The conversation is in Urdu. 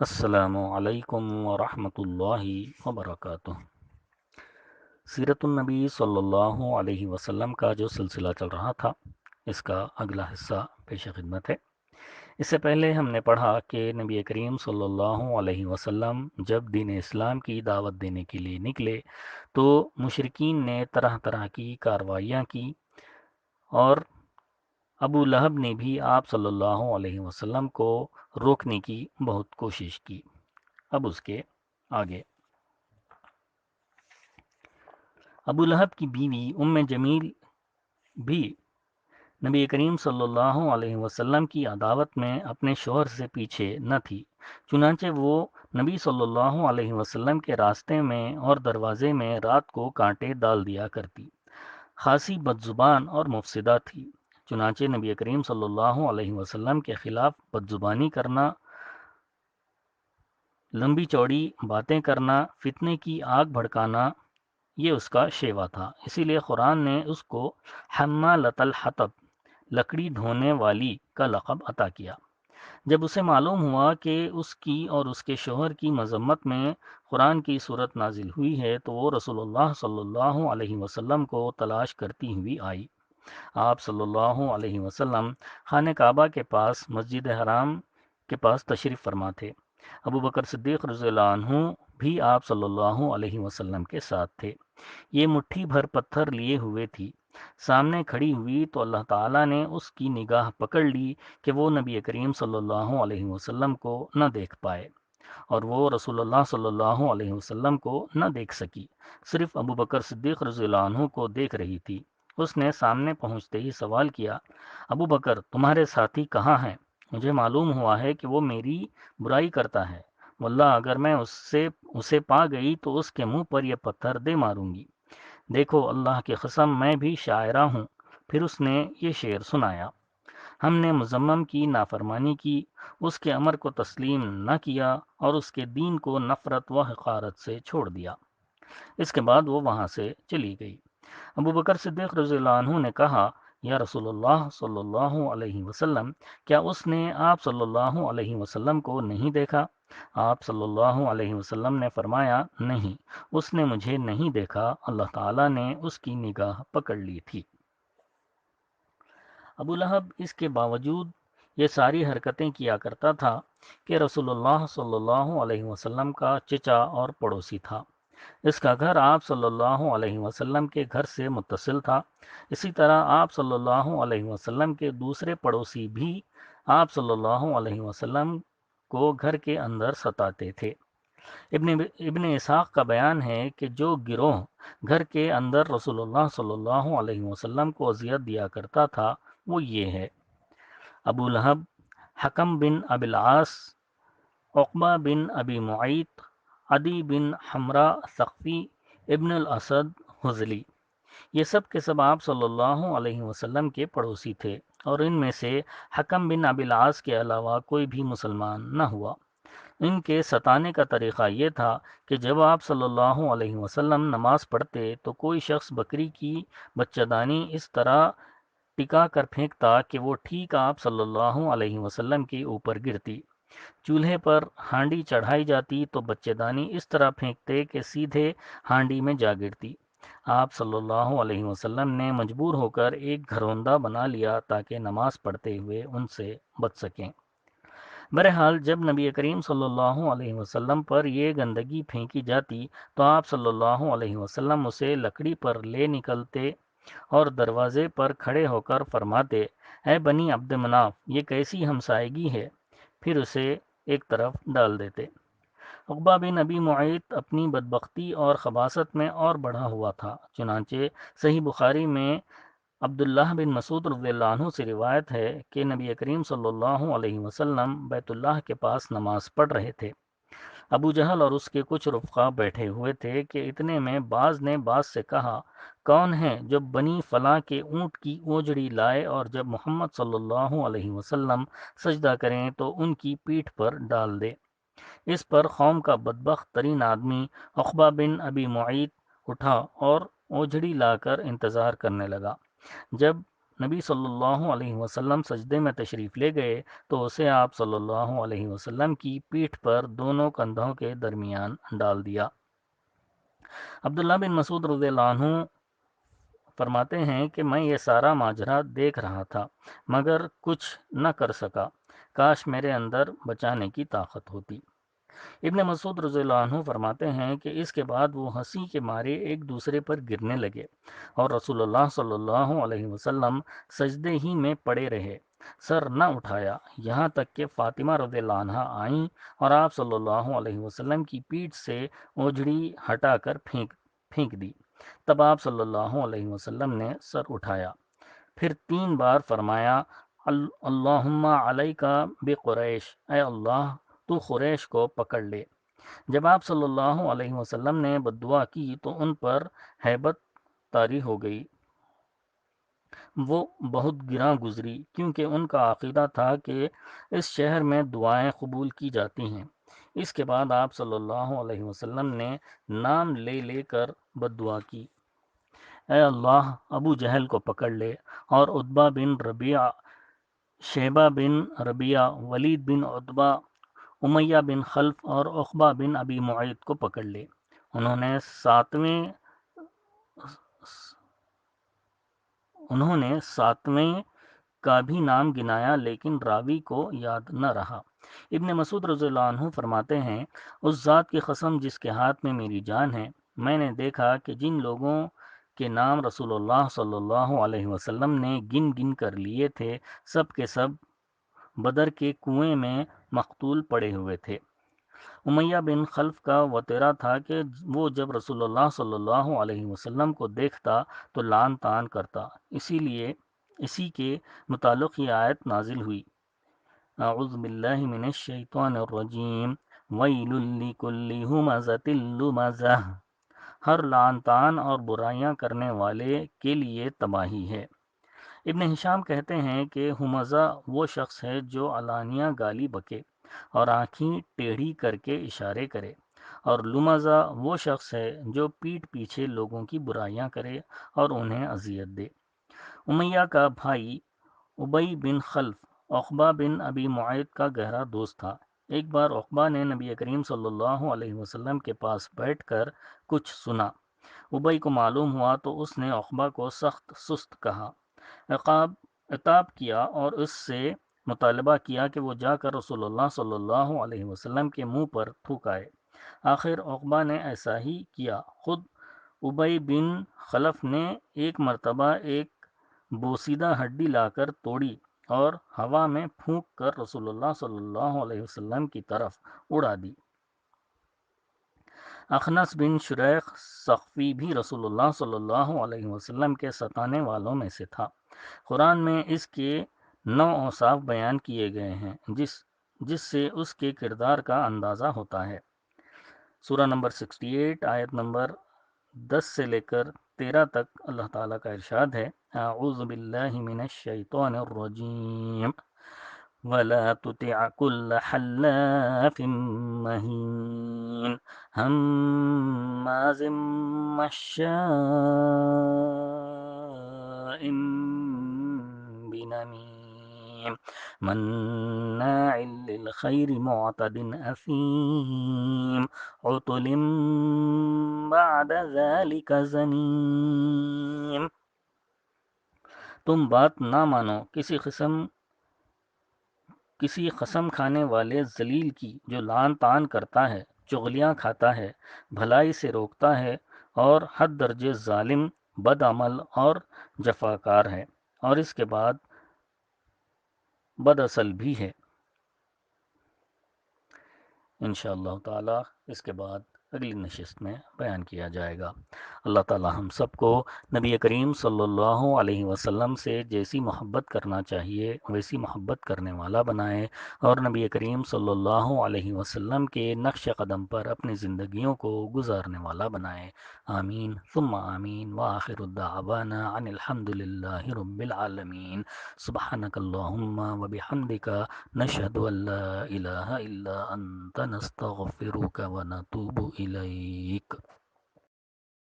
السلام علیکم ورحمۃ اللہ وبرکاتہ۔ سیرت النبی صلی اللہ علیہ وسلم کا جو سلسلہ چل رہا تھا، اس کا اگلا حصہ پیش خدمت ہے۔ اس سے پہلے ہم نے پڑھا کہ نبی کریم صلی اللہ علیہ وسلم جب دین اسلام کی دعوت دینے کے لیے نکلے تو مشرکین نے طرح طرح کی کارروائیاں کی، اور ابو لہب نے بھی آپ صلی اللہ علیہ وسلم کو روکنے کی بہت کوشش کی۔ اب اس کے آگے ابو لہب کی بیوی ام جمیل بھی نبی کریم صلی اللہ علیہ وسلم کی عداوت میں اپنے شوہر سے پیچھے نہ تھی، چنانچہ وہ نبی صلی اللہ علیہ وسلم کے راستے میں اور دروازے میں رات کو کانٹے ڈال دیا کرتی، خاصی بدزبان اور مفسدہ تھی۔ چنانچہ نبی کریم صلی اللہ علیہ وسلم کے خلاف بدزبانی کرنا، لمبی چوڑی باتیں کرنا، فتنے کی آگ بھڑکانا، یہ اس کا شیوا تھا۔ اسی لیے قرآن نے اس کو حمالۃ الحطب، لکڑی ڈھونے والی کا لقب عطا کیا۔ جب اسے معلوم ہوا کہ اس کی اور اس کے شوہر کی مذمت میں قرآن کی صورت نازل ہوئی ہے تو وہ رسول اللہ صلی اللہ علیہ وسلم کو تلاش کرتی ہوئی آئی۔ آپ صلی اللہ علیہ وسلم خانہ کعبہ کے پاس مسجد حرام کے پاس تشریف فرما تھے۔ ابو بکر صدیق رضی اللہ عنہ بھی آپ صلی اللہ علیہ وسلم کے ساتھ تھے۔ یہ مٹھی بھر پتھر لیے ہوئے تھی، سامنے کھڑی ہوئی تو اللہ تعالیٰ نے اس کی نگاہ پکڑ لی کہ وہ نبی کریم صلی اللہ علیہ وسلم کو نہ دیکھ پائے، اور وہ رسول اللہ صلی اللہ علیہ وسلم کو نہ دیکھ سکی، صرف ابو بکر صدیق رضی اللہ عنہ کو دیکھ رہی تھی۔ اس نے سامنے پہنچتے ہی سوال کیا، ابو بکر تمہارے ساتھی کہاں ہیں؟ مجھے معلوم ہوا ہے کہ وہ میری برائی کرتا ہے، واللہ اگر میں اسے پا گئی تو اس کے منہ پر یہ پتھر دے ماروں گی۔ دیکھو اللہ کی قسم میں بھی شاعرہ ہوں۔ پھر اس نے یہ شعر سنایا، ہم نے مزمم کی نافرمانی کی، اس کے امر کو تسلیم نہ کیا اور اس کے دین کو نفرت و حقارت سے چھوڑ دیا۔ اس کے بعد وہ وہاں سے چلی گئی۔ ابو بکر صدیق رضی اللہ عنہ نے کہا، یا رسول اللہ صلی اللہ علیہ وسلم، کیا اس نے آپ صلی اللہ علیہ وسلم کو نہیں دیکھا؟ آپ صلی اللہ علیہ وسلم نے فرمایا، نہیں، اس نے مجھے نہیں دیکھا، اللہ تعالیٰ نے اس کی نگاہ پکڑ لی تھی۔ ابو لہب اس کے باوجود یہ ساری حرکتیں کیا کرتا تھا کہ رسول اللہ صلی اللہ علیہ وسلم کا چچا اور پڑوسی تھا۔ اس کا گھر آپ صلی اللہ علیہ وسلم کے گھر سے متصل تھا۔ اسی طرح آپ صلی اللہ علیہ وسلم کے دوسرے پڑوسی بھی آپ صلی اللہ علیہ وسلم کو گھر کے اندر ستاتے تھے۔ ابن اسحاق کا بیان ہے کہ جو گروہ گھر کے اندر رسول اللہ صلی اللہ علیہ وسلم کو اذیت دیا کرتا تھا وہ یہ ہے: ابو لہب، حکم بن ابی العاص، عقبہ بن ابی معیط، عدی بن حمرا ثقفی، ابن الاسد حزلی۔ یہ سب کے سب آپ صلی اللہ علیہ وسلم کے پڑوسی تھے، اور ان میں سے حکم بن ابی العاص کے علاوہ کوئی بھی مسلمان نہ ہوا۔ ان کے ستانے کا طریقہ یہ تھا کہ جب آپ صلی اللہ علیہ وسلم نماز پڑھتے تو کوئی شخص بکری کی بچہ دانی اس طرح ٹکا کر پھینکتا کہ وہ ٹھیک آپ صلی اللہ علیہ وسلم کے اوپر گرتی۔ چولہے پر ہانڈی چڑھائی جاتی تو بچے دانی اس طرح پھینکتے کہ سیدھے ہانڈی میں جا گرتی۔ آپ صلی اللہ علیہ وسلم نے مجبور ہو کر ایک گھروندہ بنا لیا تاکہ نماز پڑھتے ہوئے ان سے بچ سکیں۔ بہرحال جب نبی کریم صلی اللہ علیہ وسلم پر یہ گندگی پھینکی جاتی تو آپ صلی اللہ علیہ وسلم اسے لکڑی پر لے نکلتے اور دروازے پر کھڑے ہو کر فرماتے، اے بنی عبد مناف، یہ کیسی ہمسائیگی ہے؟ پھر اسے ایک طرف ڈال دیتے۔ عقبہ بن ابی معیط اپنی بدبختی اور خباثت میں اور بڑھا ہوا تھا، چنانچہ صحیح بخاری میں عبداللہ بن مسعود رضی اللہ عنہ سے روایت ہے کہ نبی کریم صلی اللہ علیہ وسلم بیت اللہ کے پاس نماز پڑھ رہے تھے۔ ابو جہل اور اس کے کچھ رفقا بیٹھے ہوئے تھے کہ اتنے میں باز نے باز سے کہا، کون ہے جو بنی فلاں کے اونٹ کی اوجڑی لائے اور جب محمد صلی اللہ علیہ وسلم سجدہ کریں تو ان کی پیٹھ پر ڈال دے؟ اس پر قوم کا بدبخت ترین آدمی عقبہ بن ابی معیط اٹھا اور اوجھڑی لا کر انتظار کرنے لگا۔ جب نبی صلی اللہ علیہ وسلم سجدے میں تشریف لے گئے تو اسے آپ صلی اللہ علیہ وسلم کی پیٹھ پر دونوں کندھوں کے درمیان ڈال دیا۔ عبداللہ بن مسعود رضی اللہ عنہ فرماتے ہیں کہ میں یہ سارا ماجرا دیکھ رہا تھا مگر کچھ نہ کر سکا، کاش میرے اندر بچانے کی طاقت ہوتی۔ ابن مسعود رضی اللہ عنہ فرماتے ہیں کہ اس کے بعد وہ ہنسی کے مارے ایک دوسرے پر گرنے لگے اور رسول اللہ صلی اللہ علیہ وسلم سجدے ہی میں پڑے رہے، سر نہ اٹھایا، یہاں تک کہ فاطمہ رضی اللہ عنہ آئیں اور آپ صلی اللہ علیہ وسلم کی پیٹھ سے اوجڑی ہٹا کر پھینک دی۔ تب آپ صلی اللہ علیہ وسلم نے سر اٹھایا، پھر 3 بار فرمایا اللہم علیکا بقریش، اے اللہ تو قریش کو پکڑ لے۔ جب آپ صلی اللہ علیہ وسلم نے بددعا کی تو ان پر ہیبت طاری ہو گئی، وہ بہت گراں گزری، کیونکہ ان کا عقیدہ تھا کہ اس شہر میں دعائیں قبول کی جاتی ہیں۔ اس کے بعد آپ صلی اللہ علیہ وسلم نے نام لے لے کر بددعا کی، اے اللہ ابو جہل کو پکڑ لے اور عتبہ بن ربیعہ، شیبہ بن ربیعہ، ولید بن عتبہ، امیہ بن خلف اور عقبہ بن ابی معیط کو پکڑ لے۔ انہوں نے ساتویں کا بھی نام گنایا لیکن راوی کو یاد نہ رہا۔ ابن مسعود رضی اللہ عنہ فرماتے ہیں، اس ذات کی قسم جس کے ہاتھ میں میری جان ہے، میں نے دیکھا کہ جن لوگوں کے نام رسول اللہ صلی اللہ علیہ وسلم نے گن گن کر لیے تھے، سب کے سب بدر کے کنویں میں مقتول پڑے ہوئے تھے۔ امیہ بن خلف کا وطیرہ تھا کہ وہ جب رسول اللہ صلی اللہ علیہ وسلم کو دیکھتا تو لعن طعن کرتا، اسی کے متعلق یہ آیت نازل ہوئی، اعوذ باللہ من الشیطان الرجیم ویل لکل ہمزۃ لمزہ، ہر لعن طعن اور برائیاں کرنے والے کے لیے تباہی ہے۔ ابن ہشام کہتے ہیں کہ ہمزہ وہ شخص ہے جو علانیہ گالی بکے اور آنکھیں ٹیڑھی کر کے اشارے کرے، اور لمزہ وہ شخص ہے جو پیٹھ پیچھے لوگوں کی برائیاں کرے اور انہیں اذیت دے۔ امیہ کا بھائی ابی بن خلف عقبہ بن ابی معیط کا گہرا دوست تھا۔ ایک بار عقبہ نے نبی کریم صلی اللہ علیہ وسلم کے پاس بیٹھ کر کچھ سنا، ابی کو معلوم ہوا تو اس نے عقبہ کو سخت سست کہا، عتاب کیا اور اس سے مطالبہ کیا کہ وہ جا کر رسول اللہ صلی اللہ علیہ وسلم کے منہ پر تھوک آئے۔ آخر عقبہ نے ایسا ہی کیا۔ خود ابی بن خلف نے ایک مرتبہ ایک بوسیدہ ہڈی لا کر توڑی اور ہوا میں پھونک کر رسول اللہ صلی اللہ علیہ وسلم کی طرف اڑا دی۔ اخنس بن شریق ثقفی بھی رسول اللہ صلی اللہ علیہ وسلم کے ستانے والوں میں سے تھا۔ قرآن میں اس کے 9 اوصاف بیان کیے گئے ہیں جس سے اس کے کردار کا اندازہ ہوتا ہے۔ سورہ نمبر 68 آیت نمبر 10 سے لے کر 13 تک اللہ تعالیٰ کا ارشاد ہے، اعوذ باللہ من الشیطان الرجیم وَلَا تُطِعْ كُلَّ حَلَّافٍ مَّهِينٍ هَمَّازٍ مَّشَّاءٍ بِنَمِيمٍ مَّنَّاعٍ لِّلْخَيْرِ مُعْتَدٍ أَثِيمٍ عُتُلٍ بَعْدَ ذَلِكَ زَنِيمٍ۔ تم بات نہ مانو کسی قسم کھانے والے ذلیل کی جو لعن طعن کرتا ہے، چغلیاں کھاتا ہے، بھلائی سے روکتا ہے اور حد درجے ظالم، بد عمل اور جفاکار ہے، اور اس کے بعد بد اصل بھی ہے۔ انشاءاللہ تعالی اس کے بعد اگلی نشست میں بیان کیا جائے گا۔ اللہ تعالی ہم سب کو نبی کریم صلی اللہ علیہ وسلم سے جیسی محبت کرنا چاہیے ویسی محبت کرنے والا بنائے، اور نبی کریم صلی اللہ علیہ وسلم کے نقش قدم پر اپنی زندگیوں کو گزارنے والا بنائے۔ آمین ثم آمین، وآخر الدعوانا ان الحمد للہ رب العالمین۔ سبحانک اللہم وبحمدک، نشہد ان لا الہ الا انت، نستغفرک ونتوب الیک۔